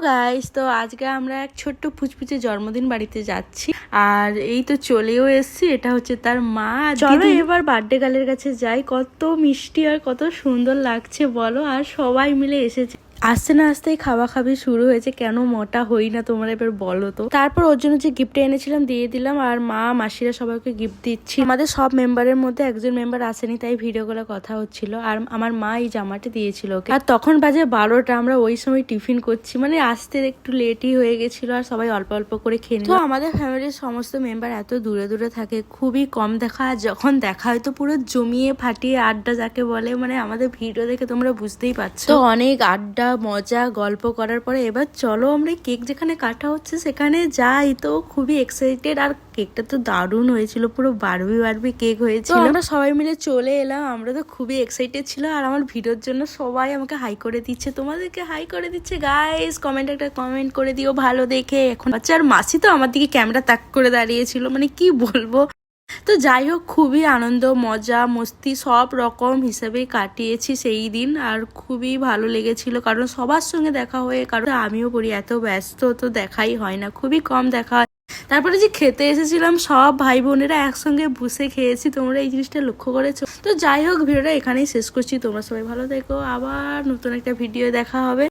Guys, তো আজকে আমরা এক ছোট্ট পুচপুচে জন্মদিন বাড়িতে যাচ্ছি আর এই তো চলেও এসেছি। এটা হচ্ছে তার মা। চলো এবার বার্থডে গার্লের কাছে যাই। কত মিষ্টি আর কত সুন্দর লাগছে বলো। আর সবাই মিলে এসেছে। আসতে না আসতেই খাওয়া খাবি শুরু হয়েছে। কেন মোটা হই না তোমরা এবার বলো তো। তারপর ওর জন্য যে গিফট এনেছিলাম দিয়ে দিলাম, আর মা মাসিরা সবাইকে গিফট দিচ্ছি। আমাদের সব মেম্বারের মধ্যে একজন মেম্বার আসেনি, তাই ভিডিও করে কথা হচ্ছিল। আর আমার মা এই জামাটা দিয়েছিল ওকে। আর তখন বাজে 12টা। আমরা ওই সময় টিফিন করছি, মানে আসতে একটু লেটই হয়ে গেছিল আর সবাই অল্প অল্প করে খেয়ে নিল। তো আমাদের ফ্যামিলির সমস্ত মেম্বার এত দূরে দূরে থাকে, খুবই কম দেখা। আর যখন দেখা হয় তো পুরো জমিয়ে ফাটিয়ে আড্ডা যাকে বলে, মানে আমাদের ভিডিও দেখে তোমরা বুঝতেই পারছো। তো অনেক আড্ডা মজা গল্প করার পরে এবার চলো আমরা কেক যেখানে কাটা হচ্ছে সেখানে যাই। তো খুবই এক্সাইটেড, আর কেকটা তো দারুণ হয়েছিল, পুরো বারবি কেক হয়েছিল। আমরা সবাই মিলে চলে এলাম। আমরা তো খুবই এক্সাইটেড ছিল, আর আমার ভিডিওর জন্য সবাই আমাকে হাই করে দিচ্ছে, তোমাদেরকে হাই করে দিচ্ছে। গাইস একটা কমেন্ট করে দিও ভালো দেখে। এখন বাচ্চা আর মাসি তো আমার দিকে ক্যামেরা তাক করে দাঁড়িয়েছিল, মানে কি বলবো। তো যাই হোক, খুবই আনন্দ মজা মস্তি সব রকম হিসাবেই কাটিয়েছি সেই দিন। আর খুবই ভালো লেগেছিল, কারণ সবার সঙ্গে দেখা হয়ে, কারণ আমিও করি এত ব্যস্ত তো দেখাই হয় না, খুবই কম দেখা হয়। তারপরে যে খেতে এসেছিলাম সব ভাই বোনেরা একসঙ্গে বসে খেয়েছি, তোমরা এই জিনিসটা লক্ষ্য করেছো। তো যাই হোক, ভিডিওটা এখানেই শেষ করছি। তোমরা সবাই ভালো থেকো, আবার নতুন একটা ভিডিও দেখা হবে।